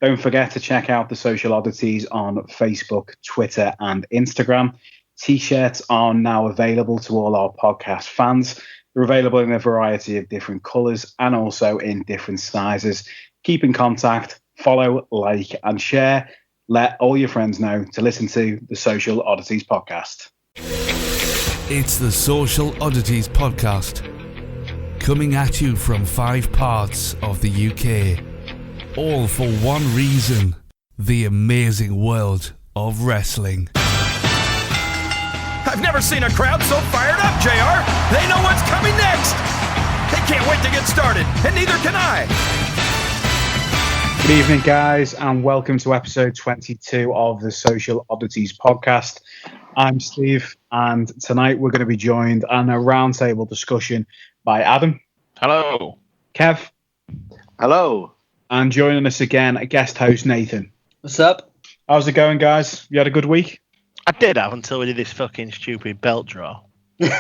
Don't forget to check out the Social Oddities on Facebook, Twitter, and Instagram. T-shirts are now available to all our podcast fans. They're available in a variety of different colours and also in different sizes. Keep in contact, follow, like, and share. Let all your friends know to listen to the Social Oddities podcast. It's the Social Oddities podcast, coming at you from 5 parts of the UK, all for one reason: the amazing world of wrestling. I've never seen a crowd so fired up, JR. They know what's coming next. They can't wait to get started, and neither can I. Good evening, guys, and welcome to episode 22 of the Social Oddities podcast. I'm Steve, and tonight we're going to be joined on a roundtable discussion by Adam. Hello. Kev. Hello. And joining us again, a guest host, Nathan. What's up? How's it going, guys? You had a good week? I did have until we did this fucking stupid belt draw. Is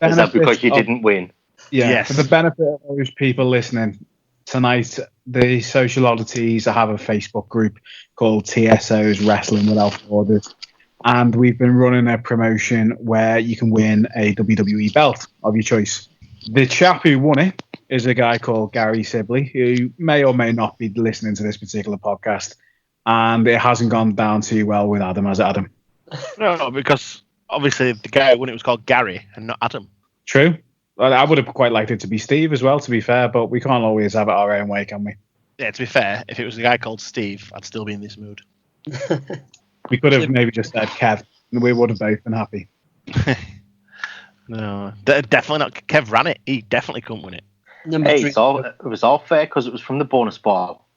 that because you didn't win? Yeah, yes. For the benefit of those people listening, tonight the Social Oddities have a Facebook group called TSO's Wrestling Without Borders, and we've been running a promotion where you can win a WWE belt of your choice. The chap who won it is a guy called Gary Sibley, who may or may not be listening to this particular podcast, and it hasn't gone down too well with Adam, has it, Adam? No, because obviously the guy who won it was called Gary and not Adam. True. Well, I would have quite liked it to be Steve as well, to be fair, but we can't always have it our own way, can we? Yeah, to be fair, if it was a guy called Steve, I'd still be in this mood. We could have maybe just said Kev, and we would have both been happy. No, definitely not. Kev ran it. He definitely couldn't win it. Hey, it was all fair because it was from the bonus ball.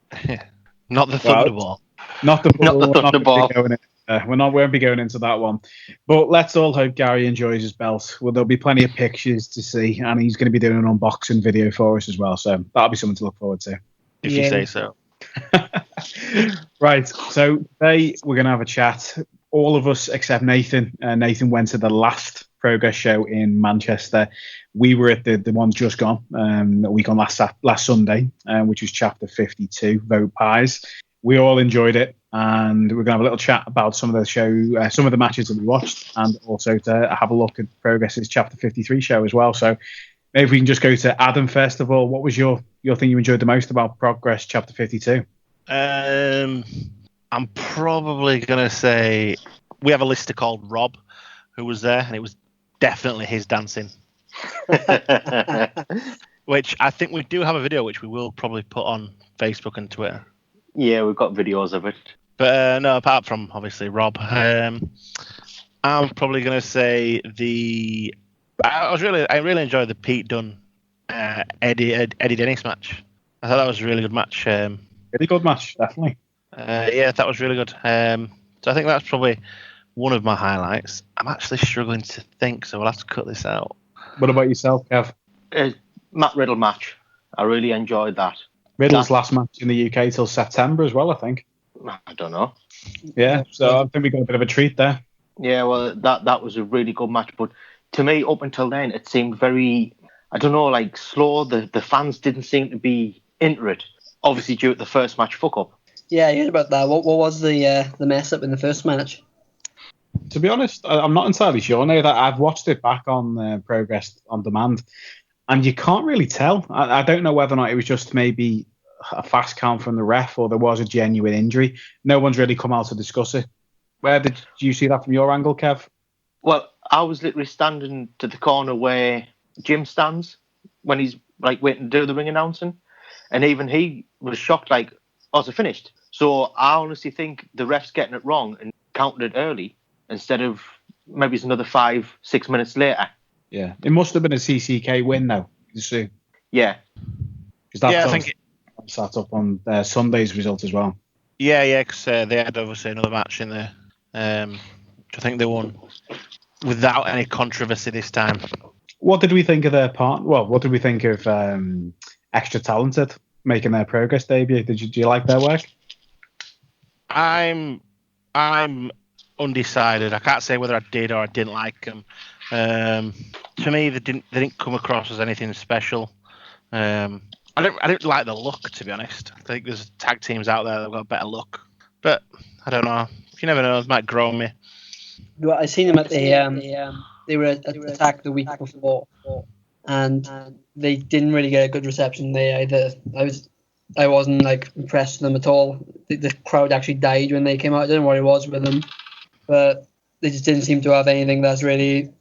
Not the Thunderball. Not the Thunderball. We won't be going into that one. But let's all hope Gary enjoys his belt. Well, there'll be plenty of pictures to see, and he's going to be doing an unboxing video for us as well. So that'll be something to look forward to. If you say so. Right. So today we're going to have a chat. All of us except Nathan. Nathan went to the last Progress show in Manchester. We were at the one just gone, a week on last Sunday, which was chapter 52, Vote Pies. We all enjoyed it, and we're going to have a little chat about some of the show, some of the matches that we watched, and also to have a look at Progress's chapter 53 show as well. So maybe we can just go to Adam first of all. What was your thing you enjoyed the most about Progress chapter 52? I'm probably going to say we have a lister called Rob who was there, and it was definitely his dancing. Which I think we do have a video, which we will probably put on Facebook and Twitter. Yeah, we've got videos of it. But no, apart from obviously Rob, I'm probably going to say I really enjoyed the Pete Dunne Eddie Dennis match. I thought that was a really good match. Really good match, definitely. Yeah, that was really good. So I think that's probably one of my highlights. I'm actually struggling to think, so we'll have to cut this out. What about yourself, Kev? Matt Riddle match. I really enjoyed that. Riddle's last match in the UK till September as well, I think. I don't know. Yeah, so I think we got a bit of a treat there. Yeah, well, that was a really good match, but to me, up until then, it seemed very, I don't know, like slow. The fans didn't seem to be into it. Obviously, due to the first match fuck up. Yeah, I heard about that. What was the mess up in the first match? To be honest, I'm not entirely sure now that I've watched it back on Progress on Demand, and you can't really tell. I don't know whether or not it was just maybe a fast count from the ref or there was a genuine injury. No one's really come out to discuss it. Where did you see that from your angle, Kev? Well, I was literally standing to the corner where Jim stands when he's like waiting to do the ring announcing, and even he was shocked, like, oh, it's finished. So I honestly think the ref's getting it wrong and counted it early instead of maybe it's another 5-6 minutes later. Yeah, it must have been a CCK win, though. You see? Yeah. I think it sat up on Sunday's result as well. Yeah, because they had obviously another match in there. I think they won without any controversy this time. What did we think of their part? Well, what did we think of Extra Talented making their Progress debut? Do you like their work? I'm undecided. I can't say whether I did or I didn't like them. To me, they didn't come across as anything special. I don't like the look, to be honest. I think there's tag teams out there that've got better look, but I don't know. You never know. It might grow on me. Well, I seen them at they were at Attack the week before, and they didn't really get a good reception there either. I wasn't like impressed with them at all. The crowd actually died when they came out. I don't know what it was with them, but they just didn't seem to have anything that's really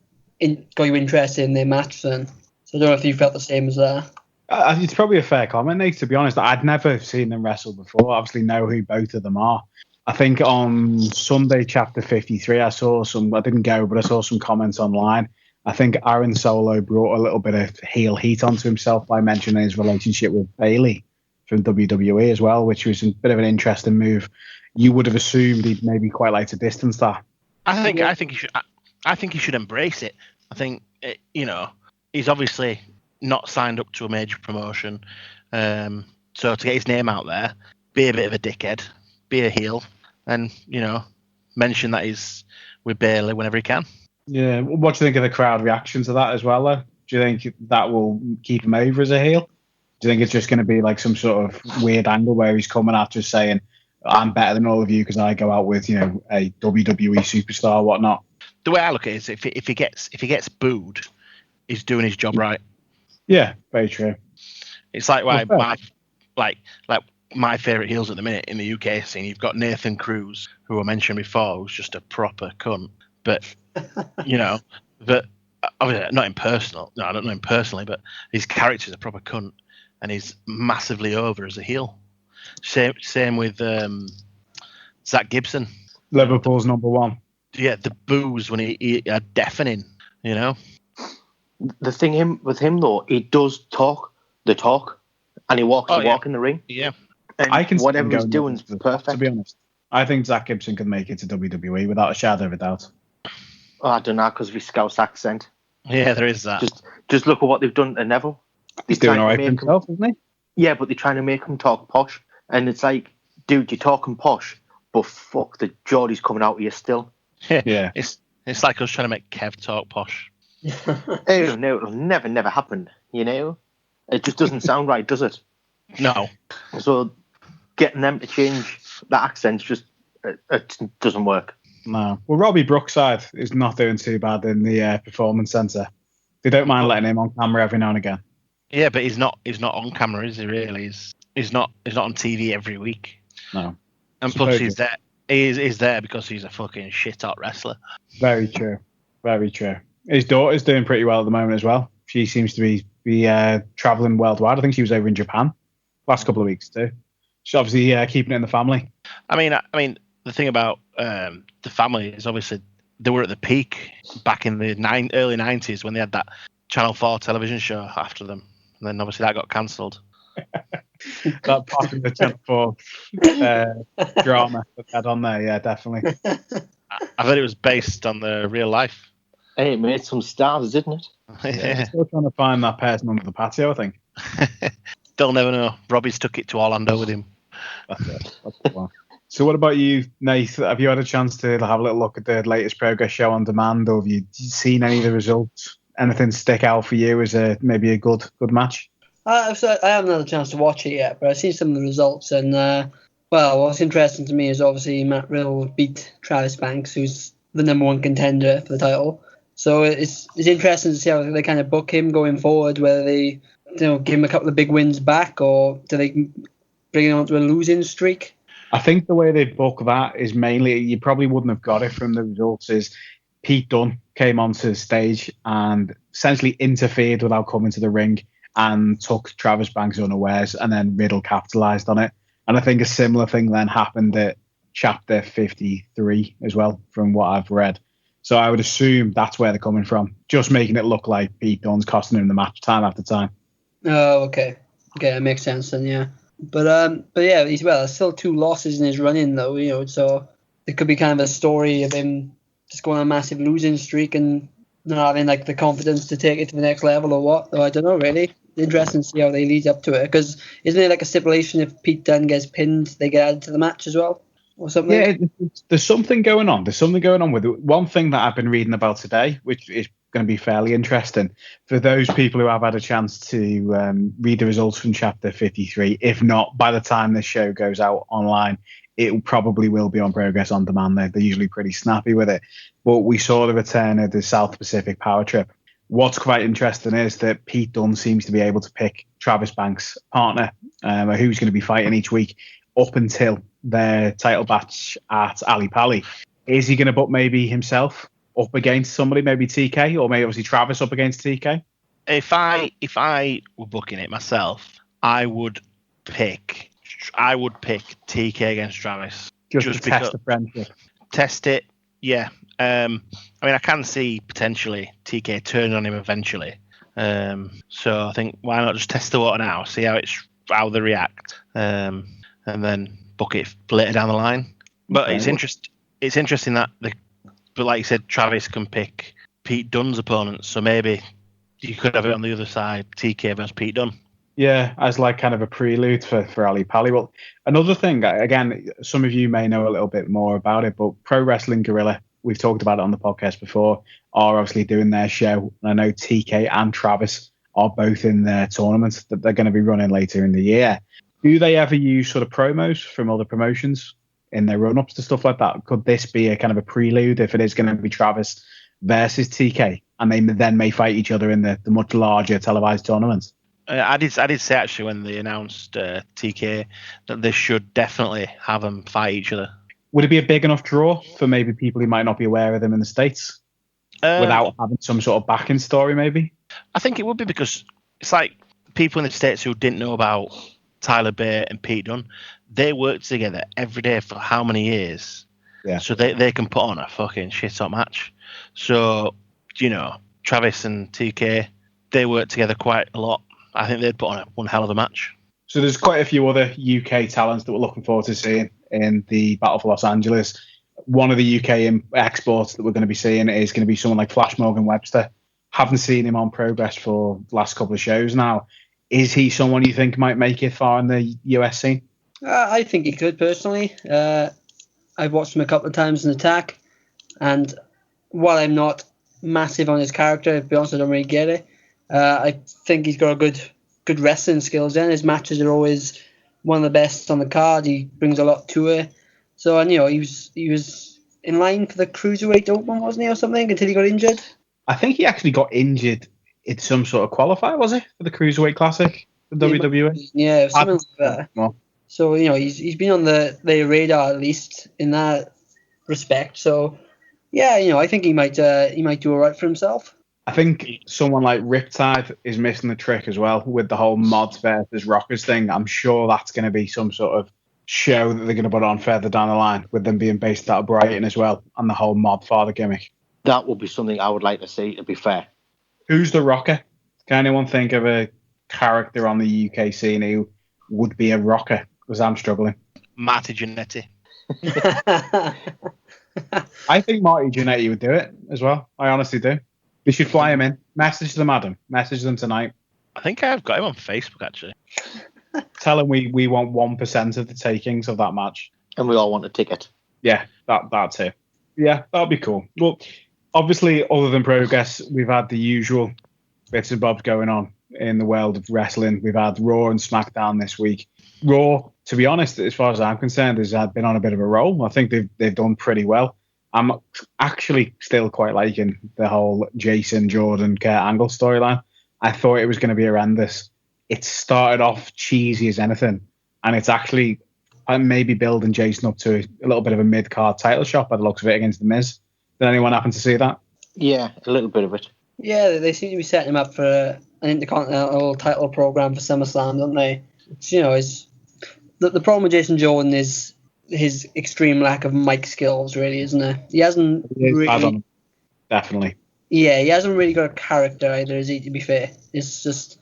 got you interested in their match then. So I don't know if you felt the same as that. It's probably a fair comment, Nate, to be honest. I'd never seen them wrestle before. Obviously know who both of them are. I think on Sunday, chapter 53, I didn't go, but I saw some comments online. I think Aaron Solo brought a little bit of heel heat onto himself by mentioning his relationship with Bayley from WWE as well, which was a bit of an interesting move. You would have assumed he'd maybe quite like to distance that. I think he should embrace it. I think he's obviously not signed up to a major promotion, so to get his name out there, be a bit of a dickhead, be a heel, and mention that he's with Bayley whenever he can. Yeah, what do you think of the crowd reaction to that as well, though? Do you think that will keep him over as a heel? Do you think it's just going to be like some sort of weird angle where he's coming after saying, I'm better than all of you because I go out with, a WWE superstar or whatnot? The way I look at it is if he gets booed, he's doing his job right. Yeah, very true. It's like my favourite heels at the minute in the UK scene. You've got Nathan Cruz, who I mentioned before, who's just a proper cunt. But but obviously not impersonal. No, I don't know him personally, but his character's a proper cunt, and he's massively over as a heel. Same with Zach Gibson, Liverpool's number one. Yeah, the boos when he are deafening. The thing with him though, he does talk the talk, and he walks the walk in the ring. Yeah, and I can whatever he's doing is perfect. To be honest, I think Zach Gibson could make it to WWE without a shadow of a doubt. Oh, I don't know, because of his Scouse accent. Yeah, there is that. Just look at what they've done to Neville. He's doing all right for himself, isn't he? Yeah, but they're trying to make him talk posh, and it's like, dude, you're talking posh, but fuck, the Geordie's coming out of you still. Yeah, it's like us trying to make Kev talk posh. Oh no, it'll never happen. It just doesn't sound right, does it? No. So getting them to change that accent it doesn't work. No. Well, Robbie Brookside is not doing too bad in the performance centre. They don't mind letting him on camera every now and again. Yeah, but he's not on camera, is he? Really? He's not on TV every week. No. And plus, he's there. He's there because he's a fucking shit hot wrestler. Very true. Very true. His daughter's doing pretty well at the moment as well. She seems to be travelling worldwide. I think she was over in Japan last couple of weeks too. She's obviously keeping it in the family. I mean, the thing about the family is obviously they were at the peak back in the early 90s when they had that Channel 4 television show after them. And then obviously that got cancelled. That part of the Channel 4 drama that they had on there, yeah, definitely. I thought it was based on the real life. Hey, it made some stars, didn't it? Yeah. Still trying to find that person under the patio, I think. They'll never know. Robbie's took it to Orlando with him. That's it. That's the one. So what about you, Nath? Have you had a chance to have a little look at the latest Progress show on demand, or have you seen any of the results? Anything stick out for you as maybe a good match? I haven't had a chance to watch it yet, but I've seen some of the results, and what's interesting to me is obviously Matt Riddle beat Travis Banks, who's the number one contender for the title. So it's interesting to see how they kind of book him going forward, whether they give him a couple of big wins back, or do they bring him onto a losing streak? I think the way they book that is mainly, you probably wouldn't have got it from the results, is Pete Dunne came onto the stage and essentially interfered without coming to the ring and took Travis Banks unawares, and then Riddle capitalised on it. And I think a similar thing then happened at chapter 53 as well, from what I've read. So I would assume that's where they're coming from, just making it look like Pete Dunne's costing him the match time after time. Oh, okay. Okay, that makes sense then, yeah. But yeah, there's still 2 losses in his run-in though, so it could be kind of a story of him just going on a massive losing streak and not having the confidence to take it to the next level or what. Though I don't know really. Interesting to see how they lead up to it, because isn't it a stipulation if Pete Dunne gets pinned, they get added to the match as well? Or something? Yeah, there's something going on. There's something going on with it. One thing that I've been reading about today, which is going to be fairly interesting. For those people who have had a chance to read the results from Chapter 53, if not, by the time this show goes out online, it probably will be on Progress On Demand. They're usually pretty snappy with it. But we saw the return of the South Pacific Power Trip. What's quite interesting is that Pete Dunne seems to be able to pick Travis Banks' partner, who's going to be fighting each week up until their title match at Ali Pali. Is he going to put maybe himself up against somebody, maybe TK, or maybe obviously Travis up against TK? If I were booking it myself, I would pick TK against Travis. Just to test the friendship. Test it, yeah. I mean, I can see potentially TK turning on him eventually. So I think why not just test the water now, see how they react, and then book it later down the line. But okay. It's interesting that but like you said, Travis can pick Pete Dunne's opponents, so maybe you could have it on the other side, TK versus Pete Dunne. Yeah, as like kind of a prelude for Ali Pali. Well, another thing, again, some of you may know a little bit more about it, but Pro Wrestling Guerrilla, we've talked about it on the podcast before, are obviously doing their show. And I know TK and Travis are both in their tournaments that they're going to be running later in the year. Do they ever use sort of promos from other promotions in their run-ups to stuff like that? Could this be a kind of a prelude if it is going to be Travis versus TK, and they then may fight each other in the much larger televised tournaments? I did say actually when they announced TK that they should definitely have them fight each other. Would it be a big enough draw for maybe people who might not be aware of them in the States without having some sort of backing story maybe? I think it would be, because it's like people in the States who didn't know about Tyler Bate and Pete Dunne, they worked together every day for how many years? Yeah. So they can put on a fucking shit-hot match. So, Travis and TK, they work together quite a lot. I think they'd put on one hell of a match. So there's quite a few other UK talents that we're looking forward to seeing in the Battle for Los Angeles. One of the UK exports that we're going to be seeing is going to be someone like Flash Morgan Webster. Haven't seen him on Progress for the last couple of shows now. Is he someone you think might make it far in the US scene? I think he could, personally. I've watched him a couple of times in Attack, and while I'm not massive on his character, to be honest, I don't really get it. I think he's got a good wrestling skills. Then his matches are always one of the best on the card. He brings a lot to it. So, and he was in line for the Cruiserweight Open, wasn't he, or something, until he got injured? I think he actually got injured in some sort of qualifier, was it, for the Cruiserweight Classic, the WWE? Yeah, something like that. Well, so, he's been on the radar, at least, in that respect. So, yeah, I think he might do all right for himself. I think someone like Riptide is missing the trick as well with the whole mods versus rockers thing. I'm sure that's going to be some sort of show that they're going to put on further down the line, with them being based out of Brighton as well, and the whole mod father gimmick. That would be something I would like to see, to be fair. Who's the rocker? Can anyone think of a character on the UK scene who would be a rocker? Because I'm struggling. Marty Jannetty. I think Marty Jannetty would do it as well. I honestly do. We should fly him in. Message them, Adam. Message them tonight. I think I've got him on Facebook, actually. Tell him we want 1% of the takings of that match. And we all want a ticket. Yeah, that's it. Yeah, that'll be cool. Well, obviously, other than Progress, we've had the usual bits and bobs going on in the world of wrestling. We've had Raw and SmackDown this week. Raw, to be honest, as far as I'm concerned, has been on a bit of a roll. I think they've done pretty well. I'm actually still quite liking the whole Jason, Jordan, Kurt Angle storyline. I thought it was going to be horrendous. It started off cheesy as anything, and it's actually maybe building Jason up to a little bit of a mid-card title shot by the looks of it against The Miz. Did anyone happen to see that? Yeah, a little bit of it. Yeah, they seem to be setting him up for an Intercontinental title program for SummerSlam, don't they? It's, the problem with Jason Jordan is his extreme lack of mic skills, really, isn't it? He hasn't really... Definitely. Yeah, he hasn't really got a character either, is he, to be fair? It's just...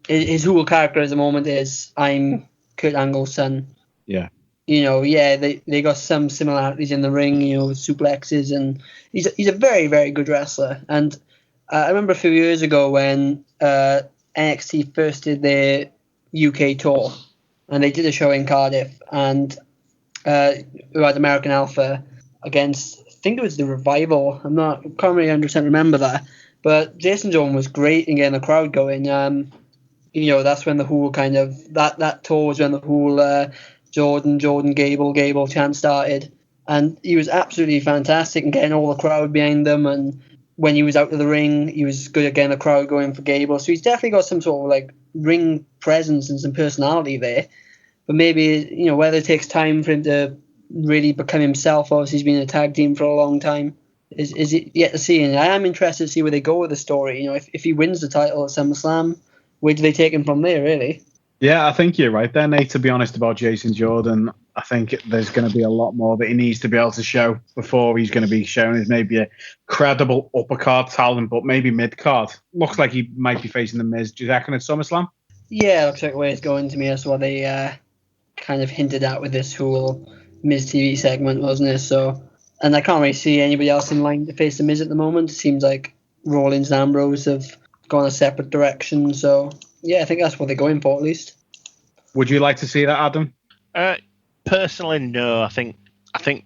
His whole character at the moment is, I'm Kurt Angle's son. Yeah. They got some similarities in the ring, with suplexes, and he's a very, very good wrestler. And I remember a few years ago when NXT first did their UK tour, and they did a show in Cardiff, and who had American Alpha against, I think it was the Revival. I can't really 100% remember that, But Jason Jordan was great in getting the crowd going. That's when the whole kind of that tour was when the whole Jordan Gable chant started, and he was absolutely fantastic in getting all the crowd behind them. And when he was out of the ring, he was good at getting the crowd going for Gable. So he's definitely got some sort of like ring presence and some personality there. But maybe whether it takes time for him to really become himself. Obviously, he's been in a tag team for a long time. Is it yet to see? And I am interested to see where they go with the story. If he wins the title at SummerSlam, where do they take him from there, really? Yeah, I think you're right there, Nate, to be honest about Jason Jordan. I think there's going to be a lot more that he needs to be able to show before he's going to be shown as maybe a credible upper card talent, but maybe mid card. Looks like he might be facing the Miz. Do you reckon at SummerSlam? Yeah, looks like the way it's going to me. That's what they kind of hinted at with this whole Miz TV segment, wasn't it? So, and I can't really see anybody else in line to face the Miz at the moment. It seems like Rollins and Ambrose have gone a separate direction. So, yeah, I think that's what they're going for, at least. Would you like to see that, Adam? Personally, no. I think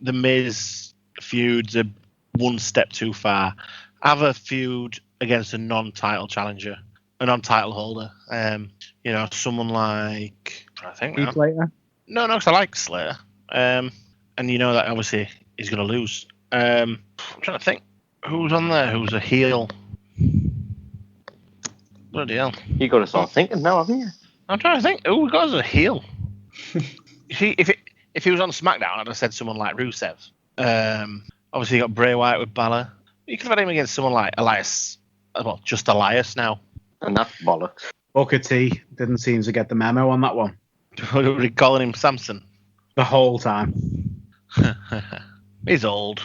the Miz feuds are one step too far. Have a feud against a non-title challenger, a non-title holder. Someone like Heath Slater? No, because I like Slater. And that obviously he's going to lose. I'm trying to think who's on there. Who's a heel? Bloody hell! You got to start thinking now, haven't you? I'm trying to think who we got as a heel. See, if he was on SmackDown, I'd have said someone like Rusev. Obviously, you got Bray Wyatt with Balor. You could have had him against someone like Elias. Well, just Elias now. And that's bollocks. Booker T didn't seem to get the memo on that one. Were we calling him Samson? The whole time. He's old.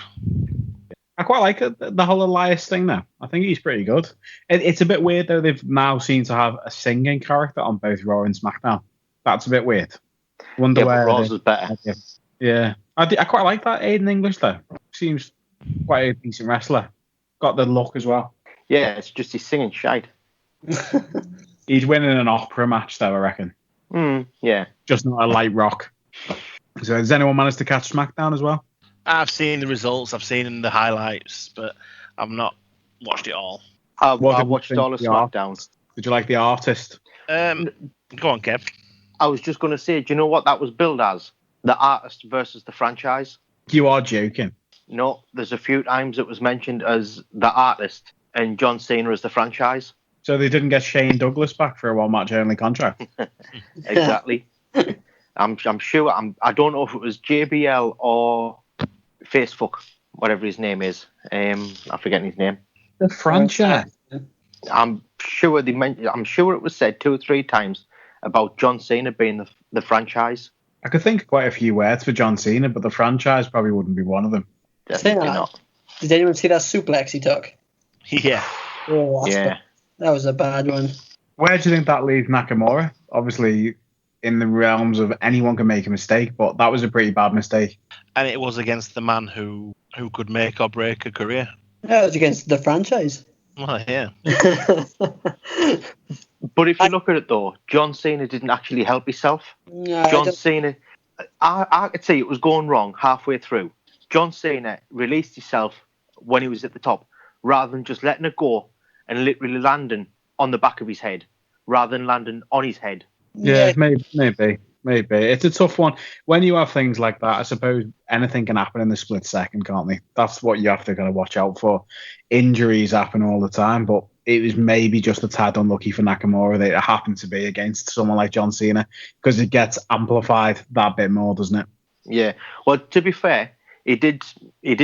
I quite like the whole Elias thing, though. I think he's pretty good. It's a bit weird, though. They've now seemed to have a singing character on both Raw and SmackDown. That's a bit weird. Wonder where Raw's was better. Yeah. I quite like that Aiden English, though. Seems quite a decent wrestler. Got the look as well. Yeah, it's just he's singing shite. He's winning an opera match, though, I reckon. Yeah. Just not a light rock. So has anyone managed to catch SmackDown as well? I've seen the results, I've seen the highlights, but I've not watched it all. I watched all of SmackDown. Did you like the artist? Go on, Kev. I was just going to say, do you know what that was billed as? The artist versus the franchise? You are joking. No, there's a few times it was mentioned as the artist and John Cena as the franchise. So they didn't get Shane Douglas back for a one-match only contract? Exactly. I'm sure. I don't know if it was JBL or Facebook, whatever his name is. I'm forgetting his name. The franchise. I'm sure it was said 2 or 3 times about John Cena being the franchise. I could think of quite a few words for John Cena, but the franchise probably wouldn't be one of them. Definitely not. Did anyone see that suplex he took? Yeah. Oh, that was a bad one. Where do you think that leaves Nakamura? Obviously, in the realms of anyone can make a mistake, but that was a pretty bad mistake. And it was against the man who could make or break a career. Yeah, it was against the franchise. Well, yeah. But if you look at it, though, John Cena didn't actually help himself. No, John Cena, I could see it was going wrong halfway through. John Cena released himself when he was at the top, rather than just letting it go and literally landing on the back of his head, rather than landing on his head. Yeah, maybe. It's a tough one. When you have things like that, I suppose anything can happen in the split second, can't they? That's what you have to kind of watch out for. Injuries happen all the time, but it was maybe just a tad unlucky for Nakamura that it happened to be against someone like John Cena, because it gets amplified that bit more, doesn't it? Yeah. Well, to be fair, he did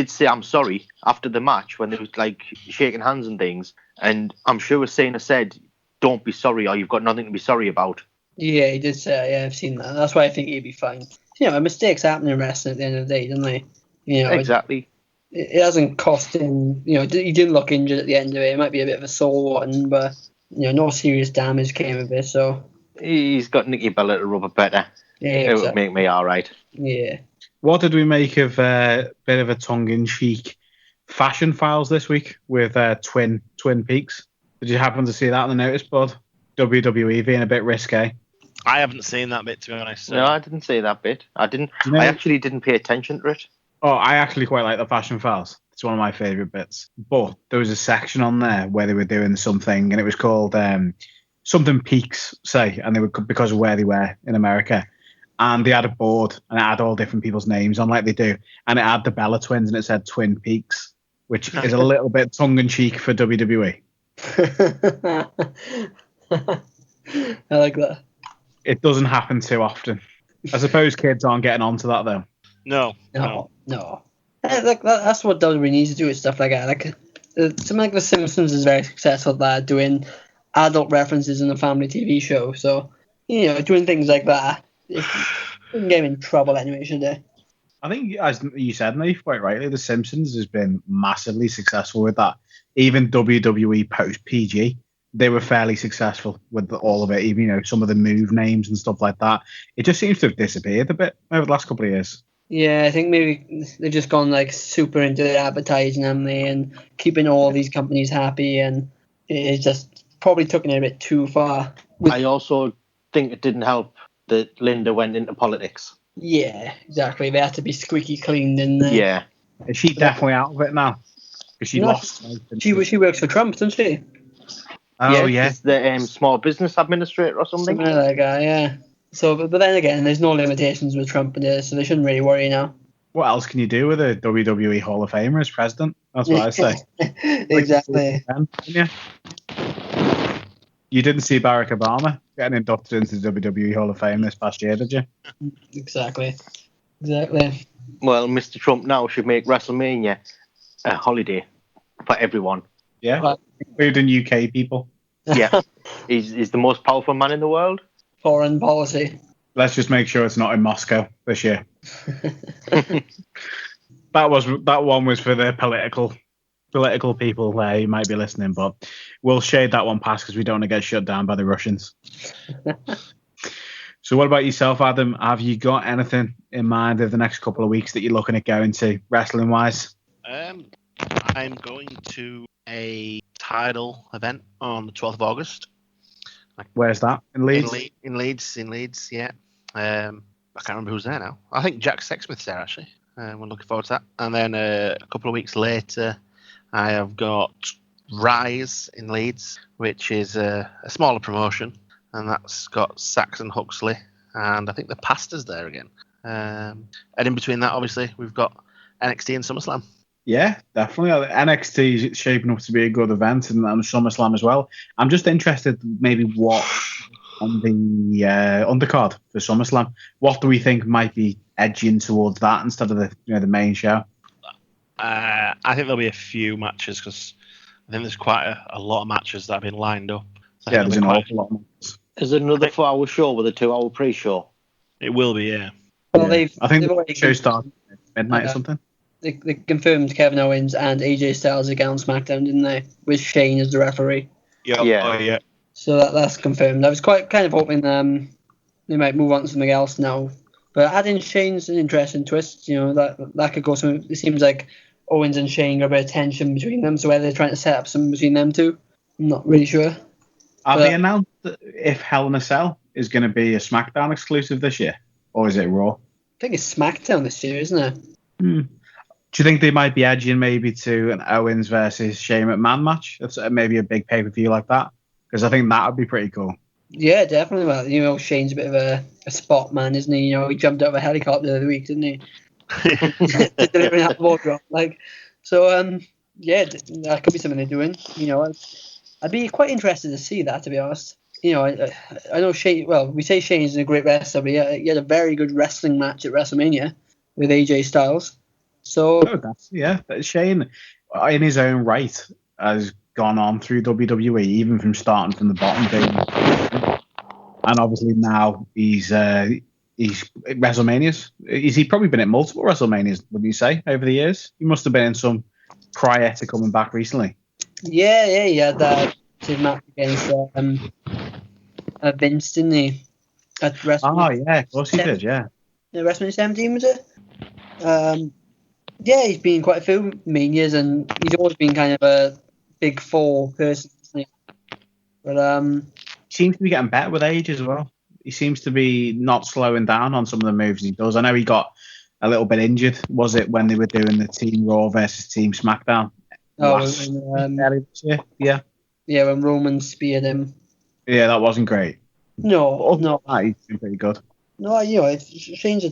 say I'm sorry after the match when they was like shaking hands and things, and I'm sure Cena said, "Don't be sorry, or you've got nothing to be sorry about." Yeah, he did say, yeah, I've seen that. That's why I think he'd be fine. Mistakes happen in wrestling at the end of the day, don't they? Exactly. It hasn't cost him, he didn't look injured at the end of it. It might be a bit of a sore one, but, no serious damage came of it, so. He's got Nikki Bella to rub it better. Yeah, exactly. It would make me all right. Yeah. What did we make of a bit of a tongue-in-cheek fashion files this week with Twin Peaks? Did you happen to see that on the notice board? WWE being a bit risque. I haven't seen that bit, to be honest. No, I didn't see that bit. I actually didn't pay attention to it. Oh, I actually quite like the fashion files. It's one of my favourite bits. But there was a section on there where they were doing something, and it was called something Peaks, say, and they were because of where they were in America. And they had a board, and it had all different people's names on, like they do. And it had the Bella Twins, and it said Twin Peaks, which is a little bit tongue-in-cheek for WWE. I like that. It doesn't happen too often. I suppose kids aren't getting onto that, though. No. That's what WWE needs to do with stuff like that. Like something like The Simpsons is very successful at that, doing adult references in a family TV show. So, doing things like that, it can get him in trouble anyway, should they? I think, as you said, Nate, quite rightly, The Simpsons has been massively successful with that. Even WWE post-PG, they were fairly successful with all of it. Even, some of the move names and stuff like that. It just seems to have disappeared a bit over the last couple of years. Yeah, I think maybe they've just gone like super into the advertising, haven't they, and keeping all these companies happy, and it's just probably taken it a bit too far. I also think it didn't help that Linda went into politics. Yeah, exactly. They had to be squeaky clean, didn't they? Yeah. Is she definitely out of it now? Because she lost. She works for Trump, doesn't she? Oh, yeah. She's the small business administrator or something. Something like that, yeah. So, but then again, there's no limitations with Trump in there, so they shouldn't really worry now. What else can you do with a WWE Hall of Famer as president? That's what I say. Exactly. Yeah. You didn't see Barack Obama getting inducted into the WWE Hall of Fame this past year, did you? Exactly. Well, Mr. Trump now should make WrestleMania a holiday for everyone. Yeah, including UK people. Yeah. He's the most powerful man in the world. Foreign policy. Let's just make sure it's not in Moscow this year. That one was for the political people there who might be listening, but we'll shade that one past because we don't want to get shut down by the Russians. So what about yourself, Adam? Have you got anything in mind over the next couple of weeks that you're looking at going to wrestling wise? I'm going to a title event on the 12th of August. Where's that? In Leeds? In Leeds, yeah. I can't remember who's there now. I think Jack Sexsmith's there, actually. We're looking forward to that. And then a couple of weeks later, I have got Rise in Leeds, which is a smaller promotion. And that's got Saxon Huxley. And I think the Pastor's there again. And in between that, obviously, we've got NXT and SummerSlam. Yeah, definitely. NXT is shaping up to be a good event, and SummerSlam as well. I'm just interested, maybe what on the undercard for SummerSlam. What do we think might be edging towards that instead of the main show? I think there'll be a few matches because I think there's quite a lot of matches that have been lined up. Yeah, there's an awful lot of matches. Is it another 4-hour show with a 2-hour pre-show? It will be, yeah. Well, I think the show starts at midnight or something. They confirmed Kevin Owens and AJ Styles again on SmackDown, didn't they? With Shane as the referee. Yeah. Yeah. Oh, yeah. So that's confirmed. I was kind of hoping they might move on to something else now. But adding Shane's an interesting twist. That could go something. It seems like Owens and Shane got a bit of tension between them. So whether they're trying to set up something between them two, I'm not really sure. Have they announced if Hell in a Cell is going to be a SmackDown exclusive this year? Or is it Raw? I think it's SmackDown this year, isn't it? Do you think they might be edging maybe to an Owens versus Shane McMahon match? That's maybe a big pay-per-view like that? Because I think that would be pretty cool. Yeah, definitely. Well, Shane's a bit of a spot man, isn't he? He jumped out of a helicopter the other week, didn't he? Delivering that ball drop. Yeah, that could be something they're doing. I'd be quite interested to see that, to be honest. I know Shane. Well, we say Shane's a great wrestler, but he had a very good wrestling match at WrestleMania with AJ Styles. So Shane, in his own right, has gone on through WWE, even from starting from the bottom. And obviously now he's WrestleManias. He probably been at multiple WrestleManias, would you say, over the years? He must have been in some prior to coming back recently. Yeah, he had that match against Vince, didn't he? At WrestleMania. Oh, yeah, of course he did, yeah. WrestleMania 17, was it? Yeah, he's been quite a few manias, and he's always been kind of a big four person, isn't he? But he seems to be getting better with age as well. He seems to be not slowing down on some of the moves he does. I know he got a little bit injured. Was it when they were doing the Team Raw versus Team SmackDown? Early this year? Yeah. Yeah, when Roman speared him. Yeah, that wasn't great. No. He's been pretty good. No, Shane's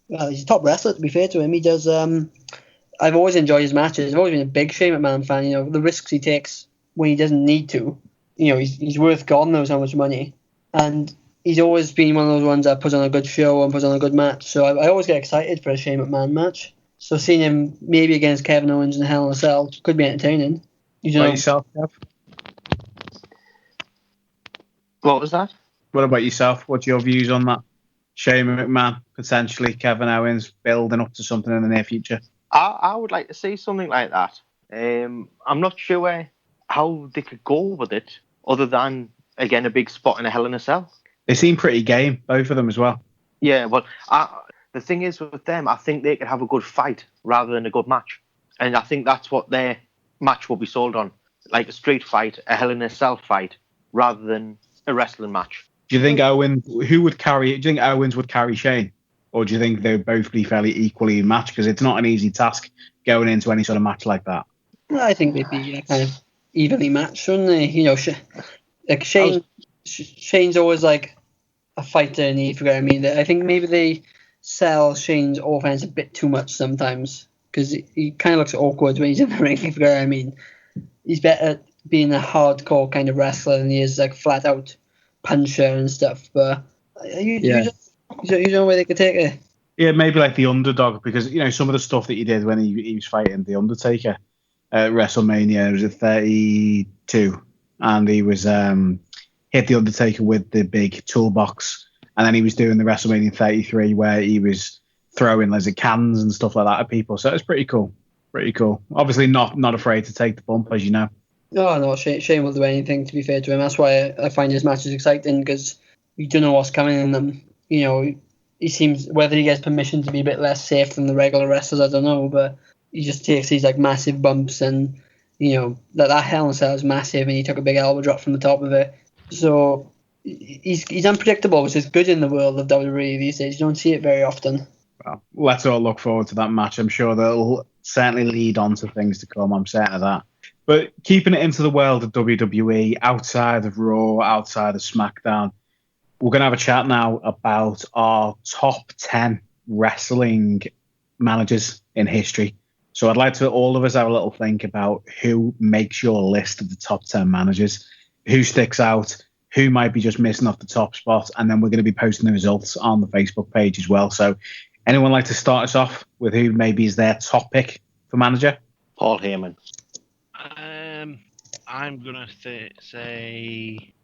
he's a top wrestler, to be fair to him. He does. I've always enjoyed his matches. I've always been a big Shane McMahon fan. The risks he takes when he doesn't need to. He's worth God knows how much money. And he's always been one of those ones that puts on a good show and puts on a good match. So I always get excited for a Shane McMahon match. So seeing him maybe against Kevin Owens in Hell in a Cell could be entertaining. What about yourself, Kev? What was that? What about yourself? What's your views on that? Shane McMahon, potentially Kevin Owens, building up to something in the near future? I would like to see something like that. I'm not sure how they could go with it, other than, again, a big spot in a Hell in a Cell. They seem pretty game, both of them as well. Yeah, but the thing is with them, I think they could have a good fight rather than a good match. And I think that's what their match will be sold on. Like a street fight, a Hell in a Cell fight, rather than a wrestling match. Do you think Owens would carry Shane? Or do you think they would both be fairly equally matched? Because it's not an easy task going into any sort of match like that. I think they'd be kind of evenly matched, wouldn't they? Shane's always like a fighter, and you forget. I mean, I think maybe they sell Shane's offense a bit too much sometimes because he kind of looks awkward when he's in the ring. If you forget. I mean, he's better at being a hardcore kind of wrestler than he is like flat out puncher and stuff. But you don't know where they could take it. Yeah, maybe like the underdog, because some of the stuff that he did when he was fighting the Undertaker at WrestleMania, was it 32, and he was hit the Undertaker with the big toolbox, and then he was doing the WrestleMania 33 where he was throwing cans and stuff like that at people. So it's pretty cool. Obviously not afraid to take the bump, as you know. No, Shane will do anything, to be fair to him. That's why I find his matches exciting, because you don't know what's coming in them. He seems, whether he gets permission to be a bit less safe than the regular wrestlers, I don't know, but he just takes these massive bumps, and that Hell in a Cell is massive, and he took a big elbow drop from the top of it. So he's unpredictable, which is good in the world of WWE these days. You don't see it very often. Well, let's all look forward to that match. I'm sure they'll certainly lead on to things to come. I'm certain of that. But keeping it into the world of WWE, outside of Raw, outside of SmackDown, we're going to have a chat now about our top 10 wrestling managers in history. So I'd like to all of us have a little think about who makes your list of the top 10 managers, who sticks out, who might be just missing off the top spot, and then we're going to be posting the results on the Facebook page as well. So anyone like to start us off with who maybe is their top pick for manager? Paul Heyman. I'm going to say...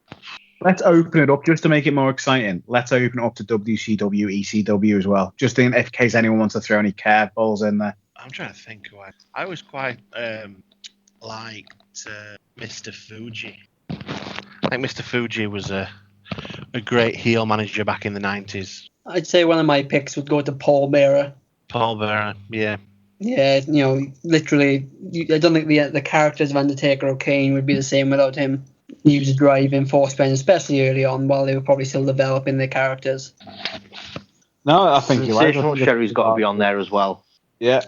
Let's open it up just to make it more exciting. Let's open it up to WCW, ECW as well, just in case anyone wants to throw any curveballs in there. I'm trying to think who I was quite liked Mr. Fuji. I think Mr. Fuji was a great heel manager back in the 90s. I'd say one of my picks would go to Paul Bearer. Paul Bearer, yeah. Yeah, literally, I don't think the characters of Undertaker or Kane would be the same without him. He was driving force, especially early on, while they were probably still developing their characters. No, I think you're right. Sensational Sherry's got to be on there as well. Yeah,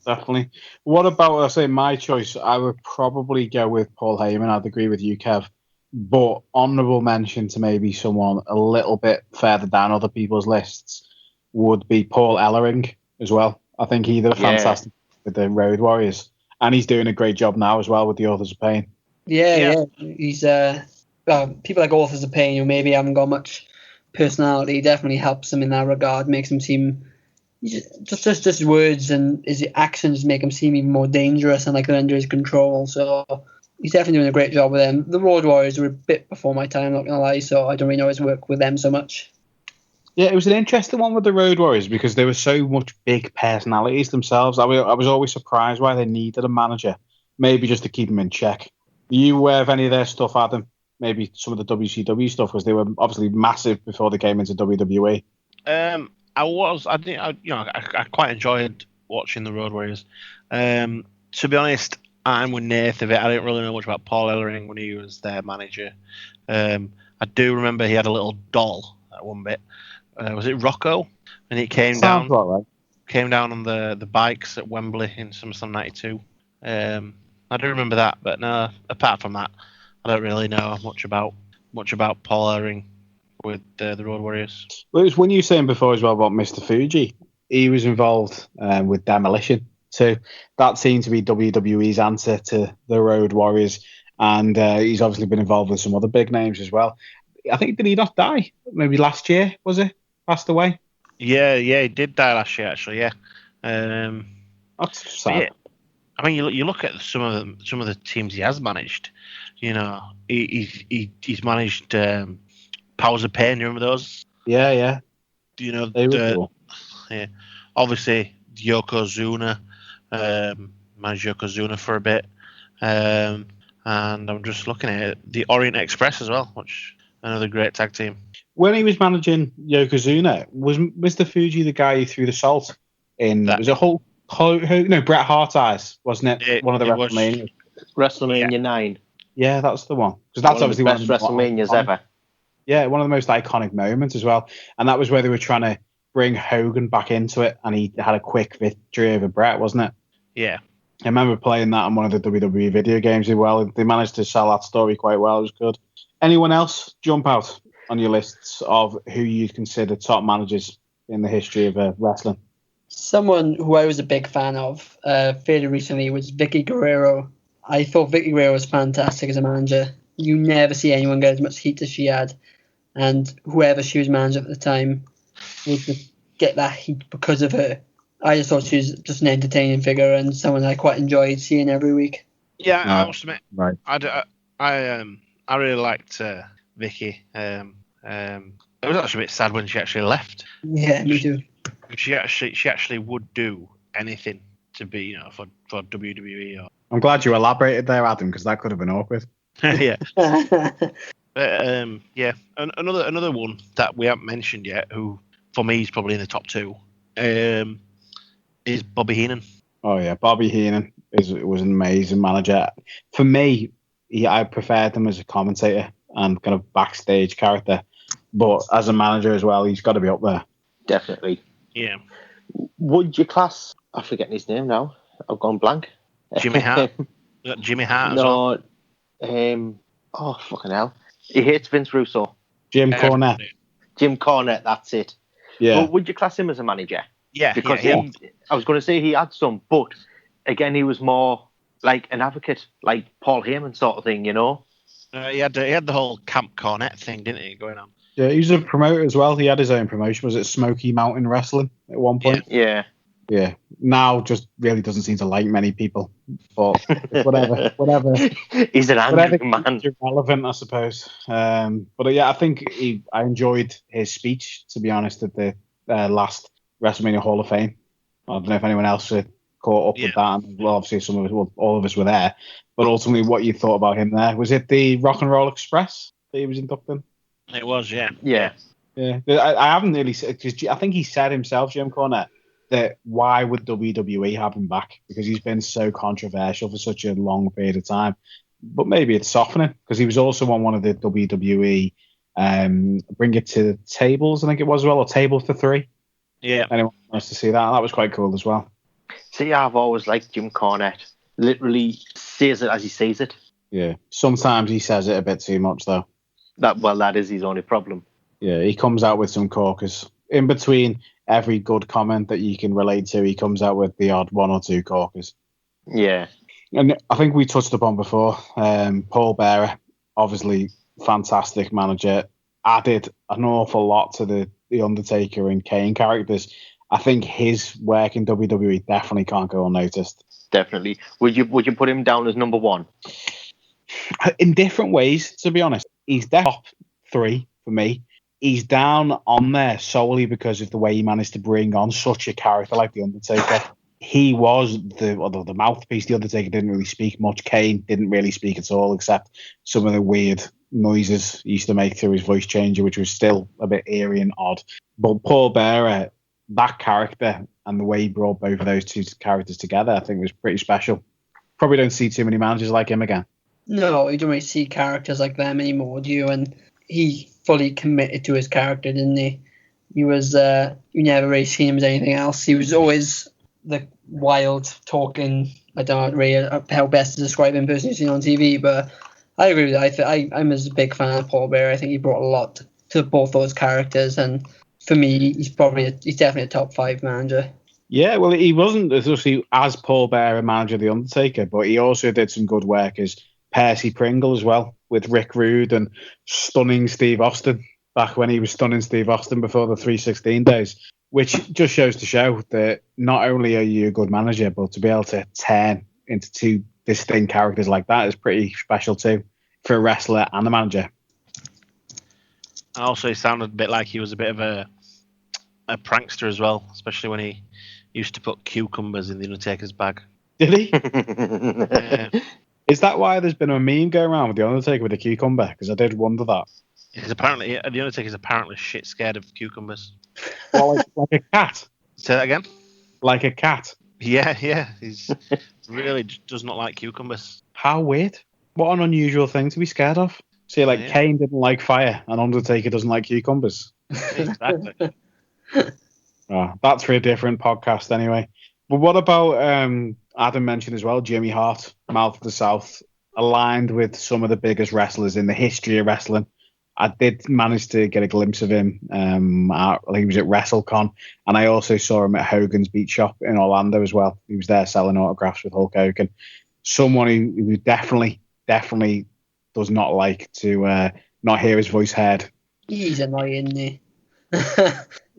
definitely. What about, my choice? I would probably go with Paul Heyman. I'd agree with you, Kev. But honourable mention to maybe someone a little bit further down other people's lists would be Paul Ellering as well. I think he did a fantastic with the Road Warriors. And he's doing a great job now as well with the Authors of Pain. Yeah. He's people like Authors of Pain who maybe haven't got much personality, definitely helps him in that regard, makes him seem just words and his actions make him seem even more dangerous and like they're under his control. So he's definitely doing a great job with them. The Road Warriors were a bit before my time, not gonna lie, so I don't really know his work with them so much. Yeah, it was an interesting one with the Road Warriors because they were so much big personalities themselves. I was always surprised why they needed a manager, maybe just to keep them in check. Are you aware of any of their stuff, Adam? Maybe some of the WCW stuff, because they were obviously massive before they came into WWE. I quite enjoyed watching the Road Warriors. To be honest, I'm with Nath of it. I didn't really know much about Paul Ellering when he was their manager. I do remember he had a little doll at one bit. Was it Rocco? And he came down. Right. came down on the bikes at Wembley in SummerSlam '92. I do remember that, but no. Apart from that, I don't really know much about Paul Ellering with the Road Warriors. Well, it was when you were saying before as well about Mr. Fuji. He was involved with Demolition too. That seemed to be WWE's answer to the Road Warriors, and he's obviously been involved with some other big names as well. I think, did he not die? Maybe last year, was it? Passed away? Yeah, he did die last year, actually. Yeah. That's sad. Yeah, I mean, you look at some of the teams he has managed. You know, he's managed Powers of Pain. You remember those? Yeah. You know, They were cool. Yeah. Obviously, Yokozuna, managed Yokozuna for a bit, and I'm just looking at it, the Orient Express as well, which another great tag team. When he was managing Yokozuna, was Mr. Fuji the guy who threw the salt in? Was it Bret Hart eyes, wasn't it? One of the WrestleMania. WrestleMania 9. Yeah, that's the one. Because that's obviously one of the best WrestleManias ever. Yeah, one of the most iconic moments as well. And that was where they were trying to bring Hogan back into it, and he had a quick victory over Bret, wasn't it? Yeah. I remember playing that on one of the WWE video games as well. They managed to sell that story quite well. It was good. Anyone else jump out on your lists of who you consider top managers in the history of wrestling? Someone who I was a big fan of fairly recently was Vicky Guerrero. I thought Vicky Guerrero was fantastic as a manager. You never see anyone get as much heat as she had. And whoever she was managing at the time would just get that heat because of her. I just thought she was just an entertaining figure and someone I quite enjoyed seeing every week. Yeah, I must admit, right. I really liked Vicky. It was actually a bit sad when she actually left. Yeah, me too. She actually would do anything to be, for WWE. I'm glad you elaborated there, Adam, because that could have been awkward. Yeah. Yeah. Another one that we haven't mentioned yet, who for me is probably in the top two, is Bobby Heenan. Oh yeah, Bobby Heenan was an amazing manager. For me, I preferred him as a commentator and kind of backstage character, but as a manager as well, he's got to be up there. Definitely. Yeah. Would you class? I'm forgetting his name now. I've gone blank. Jimmy Hart. You got Jimmy Hart. No. Oh fucking hell! He hates Vince Russo. Jim Cornette. Jim Cornette. That's it. Yeah. But would you class him as a manager? Yeah. Because I was going to say he had some, but again, he was more like an advocate, like Paul Heyman sort of thing, you know. He had the whole Camp Cornette thing, didn't he, going on? Yeah, he was a promoter as well. He had his own promotion. Was it Smoky Mountain Wrestling at one point? Yeah. Now just really doesn't seem to like many people. But whatever. He's an angry man. Irrelevant, I suppose. But yeah, I think I enjoyed his speech, to be honest, at the last WrestleMania Hall of Fame. I don't know if anyone else caught up with that. And, well, obviously all of us were there. But ultimately, what you thought about him there? Was it the Rock and Roll Express that he was inducted? It was, yeah. Yeah. I haven't really, because I think he said himself, Jim Cornette, that why would WWE have him back? Because he's been so controversial for such a long period of time. But maybe it's softening, because he was also on one of the WWE Bring It to the Tables, I think it was as well, or Table for Three. Yeah. Anyone wants to see that? That was quite cool as well. See, I've always liked Jim Cornette. Literally says it as he sees it. Yeah. Sometimes he says it a bit too much, though. That is his only problem. Yeah, he comes out with some corkers. In between every good comment that you can relate to, he comes out with the odd one or two corkers. Yeah. And I think we touched upon before, Paul Bearer, obviously fantastic manager, added an awful lot to the Undertaker and Kane characters. I think his work in WWE definitely can't go unnoticed. Definitely. Would you put him down as number one? In different ways, to be honest. He's top three for me. He's down on there solely because of the way he managed to bring on such a character like The Undertaker. He was the mouthpiece. The Undertaker didn't really speak much. Kane didn't really speak at all, except some of the weird noises he used to make through his voice changer, which was still a bit eerie and odd. But Paul Bearer, that character and the way he brought both of those two characters together, I think was pretty special. Probably don't see too many managers like him again. No, you don't really see characters like them anymore, do you? And he fully committed to his character, didn't he? He was you never really seen him as anything else. He was always the wild talking. I don't know really how best to describe him person you've seen on TV, but I agree with that. I'm as a big fan of Paul Bearer. I think he brought a lot to both those characters, and for me, he's definitely a top 5 manager. Yeah, well, he wasn't as Paul Bearer manager of The Undertaker, but he also did some good work as Percy Pringle as well, with Rick Rude and stunning Steve Austin back when he was stunning Steve Austin before the 316 days, which just shows to show that not only are you a good manager, but to be able to turn into 2 distinct characters like that is pretty special too for a wrestler and a manager. Also, he sounded a bit like he was a bit of a prankster as well, especially when he used to put cucumbers in the Undertaker's bag. Did he? Yeah. Is that why there's been a meme going around with the Undertaker with a cucumber? Because I did wonder that. The Undertaker's apparently shit scared of cucumbers. Well, like a cat. Say that again? Like a cat. Yeah. He's really does not like cucumbers. How weird. What an unusual thing to be scared of. See, like Kane didn't like fire and Undertaker doesn't like cucumbers. Exactly. Oh, that's for a different podcast anyway. But what about, Adam mentioned as well, Jimmy Hart, Mouth of the South, aligned with some of the biggest wrestlers in the history of wrestling. I did manage to get a glimpse of him. He was at WrestleCon, and I also saw him at Hogan's Beat Shop in Orlando as well. He was there selling autographs with Hulk Hogan. Someone who definitely does not like to not hear his voice heard. He's annoying, isn't he?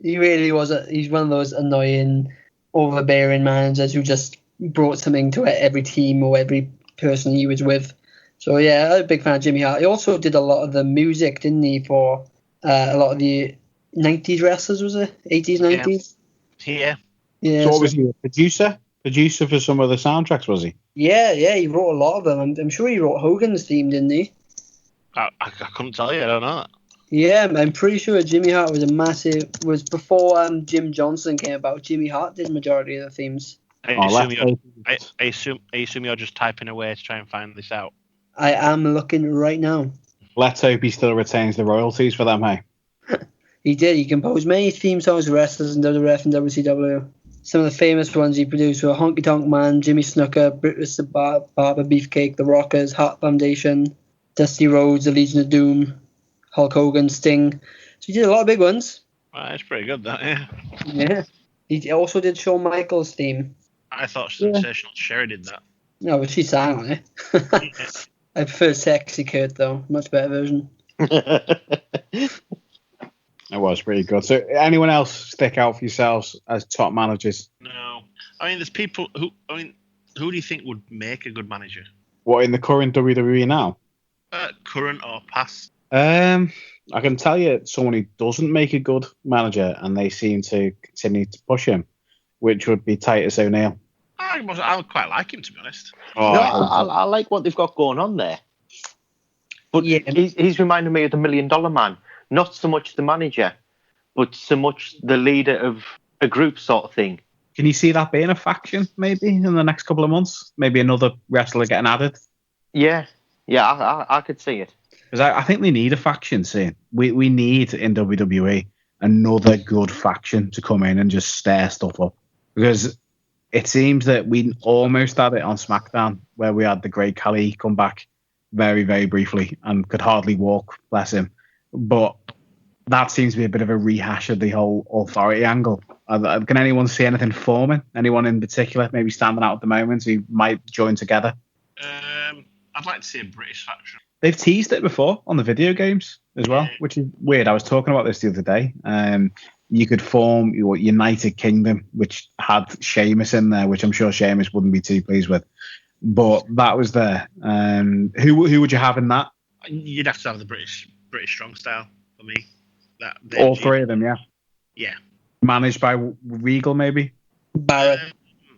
He really was. He's one of those annoying, overbearing managers who just brought something to every team or every person he was with. So yeah, I'm a big fan of Jimmy Hart. He also did a lot of the music, didn't he, for a lot of the 90s wrestlers, was it? 80s, 90s? Yeah. So what was he, a producer? Producer for some of the soundtracks, was he? Yeah, he wrote a lot of them. I'm sure he wrote Hogan's theme, didn't he? I couldn't tell you, I don't know that. Yeah, I'm pretty sure Jimmy Hart was before Jim Johnson came about. Jimmy Hart did the majority of the themes. I assume you're just typing away to try and find this out. I am looking right now. Let's hope he still retains the royalties for them, hey? He did. He composed many theme songs for wrestlers in WWF and WCW. Some of the famous ones he produced were Honky Tonk Man, Jimmy Snuka, Brutus the Barber Beefcake, The Rockers, Hart Foundation, Dusty Rhodes, The Legion of Doom, Hulk Hogan, Sting. So he did a lot of big ones. Well, that's pretty good, that, yeah. Yeah. He also did Shawn Michaels' theme. I thought Sensational Sherry did that. No, but she sang on it. I prefer Sexy Kurt, though. Much better version. It was pretty good. So anyone else stick out for yourselves as top managers? No. I mean, there's people who do you think would make a good manager? What, in the current WWE now? Current or past? I can tell you someone who doesn't make a good manager and they seem to continue to push him, which would be Titus O'Neil. I would quite like him, to be honest. I like what they've got going on there. But yeah, he's reminding me of the $1 Million Man. Not so much the manager, but so much the leader of a group sort of thing. Can you see that being a faction, maybe, in the next couple of months? Maybe another wrestler getting added? Yeah, I could see it. Because I think they need a faction soon. We need, in WWE, another good faction to come in and just stir stuff up. Because it seems that we almost had it on SmackDown, where we had the Great Khali come back very, very briefly and could hardly walk, bless him. But that seems to be a bit of a rehash of the whole authority angle. Can anyone see anything forming? Anyone in particular maybe standing out at the moment who might join together? I'd like to see a British faction. They've teased it before on the video games as well, which is weird. I was talking about this the other day. You could form your United Kingdom, which had Sheamus in there, which I'm sure Sheamus wouldn't be too pleased with. But that was there. Who would you have in that? You'd have to have the British strong style for me. All three of them, yeah. Yeah. Managed by Regal, maybe. Barrett,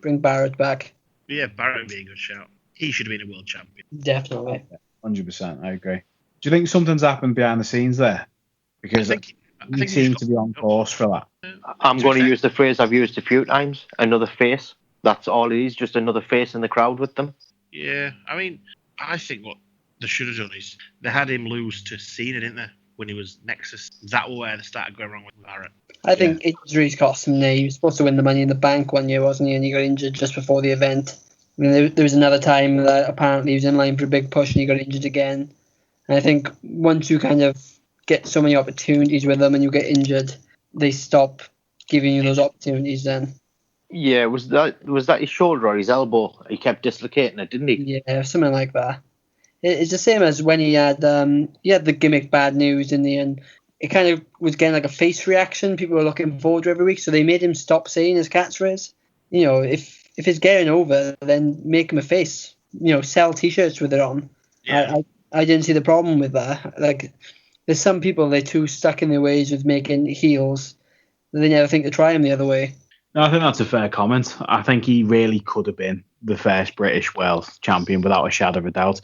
bring Barrett back. Yeah, Barrett would be a good shout. He should have been a world champion. Definitely. 100%, I agree. Do you think something's happened behind the scenes there? Because I think seem to be on course for that. I'm going to use the phrase I've used a few times. Another face. That's all it is. Just another face in the crowd with them. Yeah, I mean, I think what they should have done is they had him lose to Cena, didn't they? when he was Nexus. That was where they started going wrong with Barrett. I think injuries cost him. He was supposed to win the Money in the Bank one year, wasn't he? And he got injured just before the event. I mean, there was another time that apparently he was in line for a big push and he got injured again. And I think once you kind of get so many opportunities with them and you get injured, they stop giving you those opportunities then. Yeah, was that his shoulder or his elbow? He kept dislocating it, didn't he? Yeah, something like that. It's the same as when he had the gimmick Bad News in the end. It kind of was getting like a face reaction. People were looking forward to every week, so they made him stop saying his catchphrase. You know, if it's getting over, then make him a face. You know, sell T-shirts with it on. Yeah. I didn't see the problem with that. Like, there's some people, they're too stuck in their ways with making heels that they never think to try him the other way. No, I think that's a fair comment. I think he really could have been the first British World Champion without a shadow of a doubt.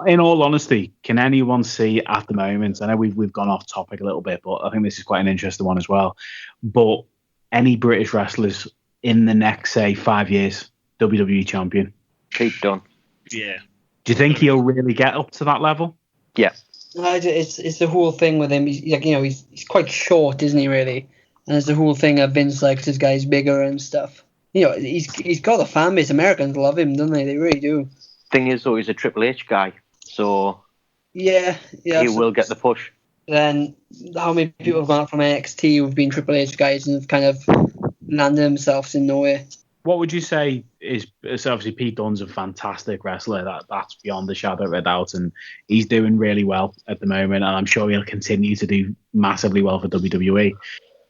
In all honesty, can anyone see at the moment, I know we've gone off topic a little bit, but I think this is quite an interesting one as well, but any British wrestlers in the next, say, 5 years, WWE Champion? Pete Dunne. Yeah. Do you think he'll really get up to that level? Yeah. It's the whole thing with him. He's quite short, isn't he, really? And there's the whole thing of Vince likes this guy's bigger and stuff. You know, he's got a fan base. Americans love him, don't they? They really do. Thing is, though, he's a Triple H guy, so yeah, he will get the push. Then how many people have gone up from NXT who've been Triple H guys and have kind of landed themselves in nowhere? What would you say is obviously Pete Dunne's a fantastic wrestler. That's beyond the shadow of a doubt, and he's doing really well at the moment, and I'm sure he'll continue to do massively well for WWE.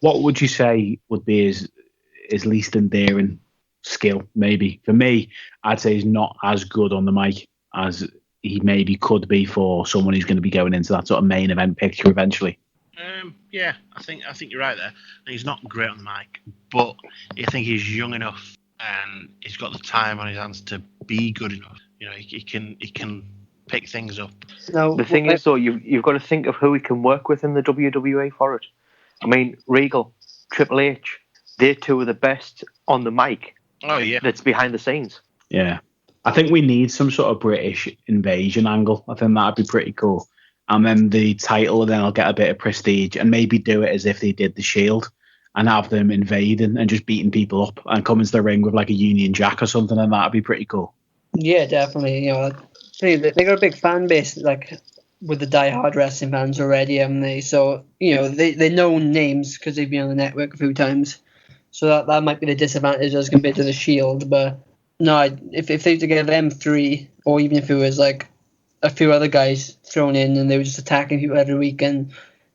What would you say would be his least endearing skill? Maybe for me, I'd say he's not as good on the mic as he maybe could be for someone who's going to be going into that sort of main event picture eventually. Yeah, I think you're right there. He's not great on the mic, but I think he's young enough and he's got the time on his hands to be good enough. You know, he can pick things up. No, the thing is, though, you've got to think of who he can work with in the WWE for it. I mean, Regal, Triple H, they're two of the best on the mic. Oh, yeah. That's behind the scenes. Yeah. I think we need some sort of British invasion angle. I think that'd be pretty cool. And then the title, then I'll get a bit of prestige and maybe do it as if they did the Shield and have them invading and just beating people up and come into the ring with like a Union Jack or something, and that'd be pretty cool. Yeah, definitely. You know, they got a big fan base, like with the die-hard wrestling fans already, haven't they? So, you know, they know names because they've been on the network a few times. So that might be the disadvantage as compared to the Shield. But no, if they were to get them three, or even if it was like a few other guys thrown in and they were just attacking people every week, and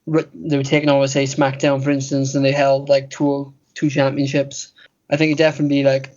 they were taking over, say, SmackDown, for instance, and they held like two championships, I think it'd definitely be like,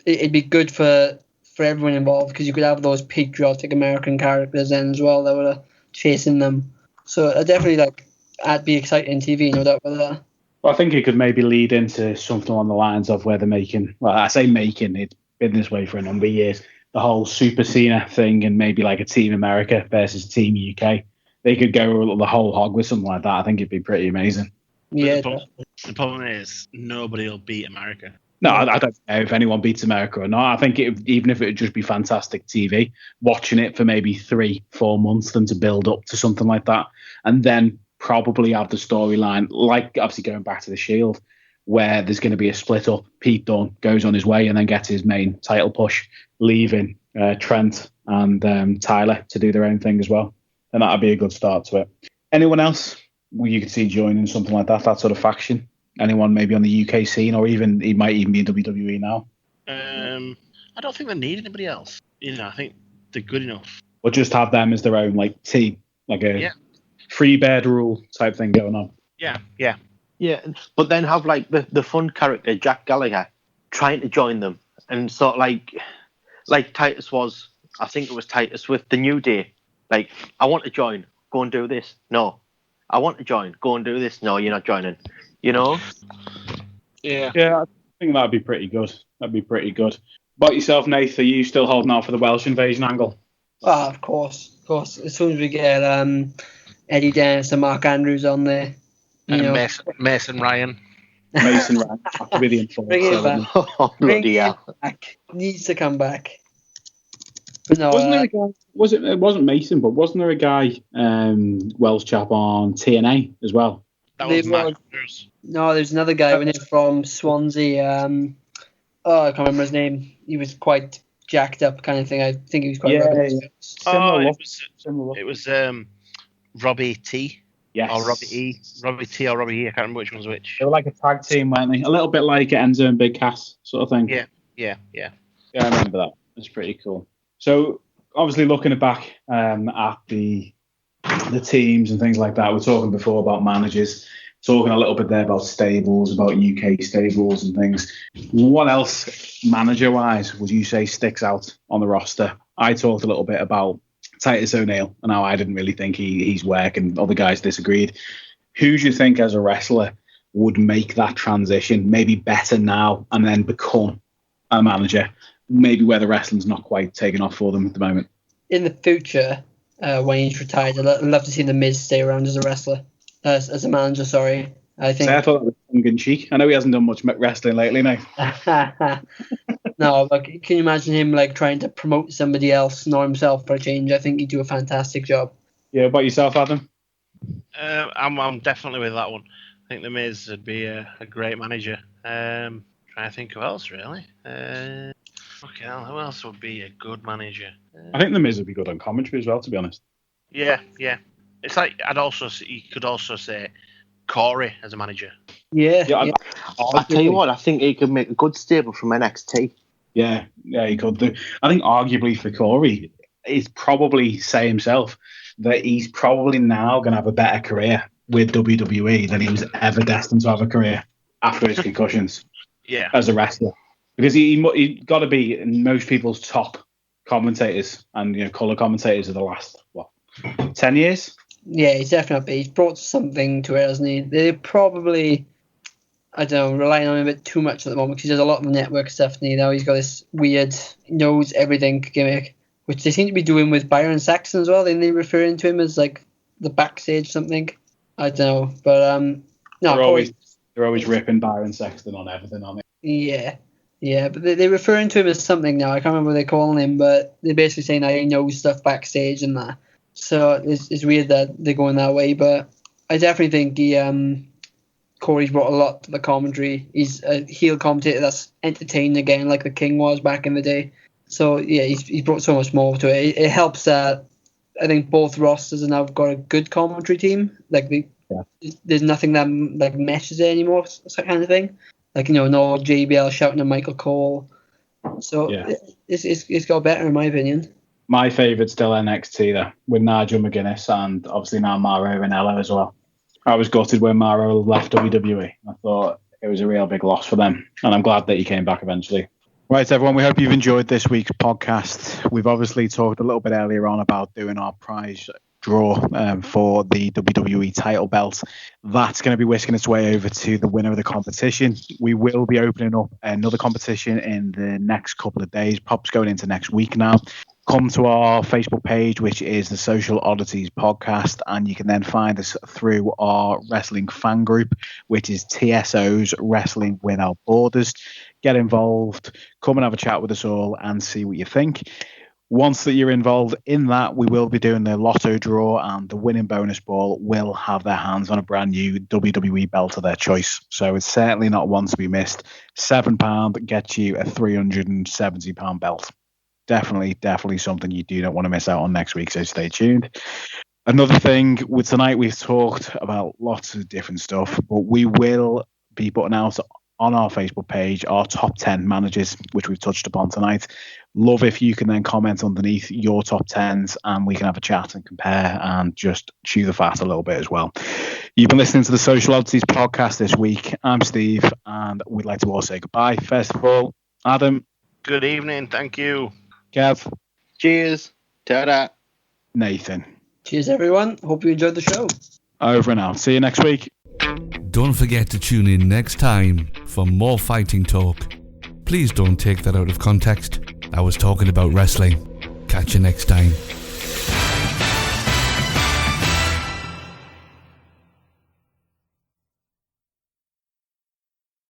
it'd be good for everyone involved, because you could have those patriotic American characters then as well that were chasing them. So that'd be exciting TV, no doubt about that. Well, I think it could maybe lead into something along the lines of where they're making, well, I say making, it's been this way for a number of years, the whole Super Cena thing, and maybe like a Team America versus Team UK. They could go the whole hog with something like that. I think it'd be pretty amazing. Yeah. The problem is nobody will beat America. No, I don't know if anyone beats America or not. I think even if it would just be fantastic TV, watching it for maybe 3-4 months, then to build up to something like that, and then probably have the storyline, like obviously going back to the Shield, where there's going to be a split up. Pete Dunne goes on his way and then gets his main title push, leaving Trent and Tyler to do their own thing as well. And that'd be a good start to it. Anyone else you could see joining something like that sort of faction? Anyone maybe on the UK scene, or even he might even be in WWE now? I don't think they need anybody else. You know, I think they're good enough. Or just have them as their own like team, like a free bird rule type thing going on. Yeah. Yeah, but then have like the fun character Jack Gallagher trying to join them, and sort of like Titus was. I think it was Titus with the New Day. Like, I want to join. Go and do this. No. I want to join. Go and do this. No, you're not joining. You know? Yeah. Yeah, I think that'd be pretty good. That'd be pretty good. About yourself, Nath, are you still holding out for the Welsh invasion angle? Oh, of course. As soon as we get Eddie Dennis and Mark Andrews on there. Mason Ryan. Mason Ryan. That could be the enforcer. Bring it back. Oh, bloody hell. Back. Needs to come back. But no, Wasn't there a guy? It wasn't Mason, but wasn't there a guy, Welsh chap on TNA as well? That was Matt Cruz. No, there's another guy when he's from Swansea. I can't remember his name. He was quite jacked up kind of thing. I think he was quite. It was Robbie T. Yes. Or Robbie E. Robbie T or Robbie E. I can't remember which one's which. They were like a tag team, weren't they? A little bit like Enzo and Big Cass sort of thing. Yeah. Yeah, I remember that. It's pretty cool. So obviously looking back at the teams and things like that, we're talking before about managers, talking a little bit there about stables, about UK stables and things. What else, manager-wise, would you say sticks out on the roster? I talked a little bit about Titus O'Neil and how I didn't really think he's work, and other guys disagreed. Who do you think as a wrestler would make that transition, maybe better now and then become a manager, maybe where the wrestling's not quite taking off for them at the moment? In the future, when he's retired, I'd love to see The Miz stay around as a wrestler, as a manager, sorry. I thought that was tongue-in-cheek. I know he hasn't done much wrestling lately now. No, but can you imagine him like trying to promote somebody else, not himself, for a change? I think he'd do a fantastic job. Yeah, about yourself, Adam? I'm definitely with that one. I think The Miz would be a great manager. Trying to think who else, really. Okay, who else would be a good manager? I think The Miz would be good on commentary as well, to be honest. Yeah. It's like you could also say Corey as a manager. Yeah. I tell you what, I think he could make a good stable from NXT. Yeah, he could do. I think arguably for Corey, he'd probably say himself that he's probably now going to have a better career with WWE than he was ever destined to have a career after his concussions. Yeah, as a wrestler, because he got to be in most people's top commentators and colour commentators of the last 10 years. Yeah, he's definitely. He's brought something to it, hasn't he? They're probably, I don't know, relying on him a bit too much at the moment because he does a lot of network stuff now. He's got this weird knows everything gimmick, which they seem to be doing with Byron Saxton as well. Then they referring to him as like the backstage something. I don't know, but no. They're always ripping Byron Saxton on everything, aren't they? Yeah, but they're referring to him as something now. I can't remember what they're calling him, but they're basically saying that he knows stuff backstage and that. So it's weird that they're going that way, but I definitely think Corey's brought a lot to the commentary. He's a heel commentator that's entertaining again, like the King was back in the day. So yeah, he's brought so much more to it. It helps that I think both rosters have now got a good commentary team. There's nothing that like meshes it anymore, that kind of thing. Like no JBL shouting at Michael Cole. So it's got better in my opinion. My favourite's still NXT though, with Nigel McGuinness and obviously now Mauro Ranallo as well. I was gutted when Mauro left WWE. I thought it was a real big loss for them, and I'm glad that he came back eventually. Right, everyone, we hope you've enjoyed this week's podcast. We've obviously talked a little bit earlier on about doing our prize draw for the WWE title belt. That's going to be whisking its way over to the winner of the competition. We will be opening up another competition in the next couple of days. Pop's going into next week now. Come to our Facebook page, which is the Social Oddities Podcast, and you can then find us through our wrestling fan group, which is TSO's Wrestling Without Borders. Get involved, come and have a chat with us all and see what you think. Once that you're involved in that, we will be doing the lotto draw, and the winning bonus ball will have their hands on a brand new WWE belt of their choice. So it's certainly not one to be missed. £7 gets you a £370 belt. Definitely something you do not want to miss out on next week, so stay tuned. Another thing, with tonight we've talked about lots of different stuff, but we will be putting out on our Facebook page our top 10 managers, which we've touched upon tonight. Love if you can then comment underneath your top 10s and we can have a chat and compare and just chew the fat a little bit as well. You've been listening to the Social Oddities podcast this week. I'm Steve, and we'd like to all say goodbye. First of all, Adam. Good evening. Thank you. Kev. Cheers. Ta-da. Nathan. Cheers, everyone. Hope you enjoyed the show. Over and out. See you next week. Don't forget to tune in next time for more fighting talk. Please don't take that out of context. I was talking about wrestling. Catch you next time.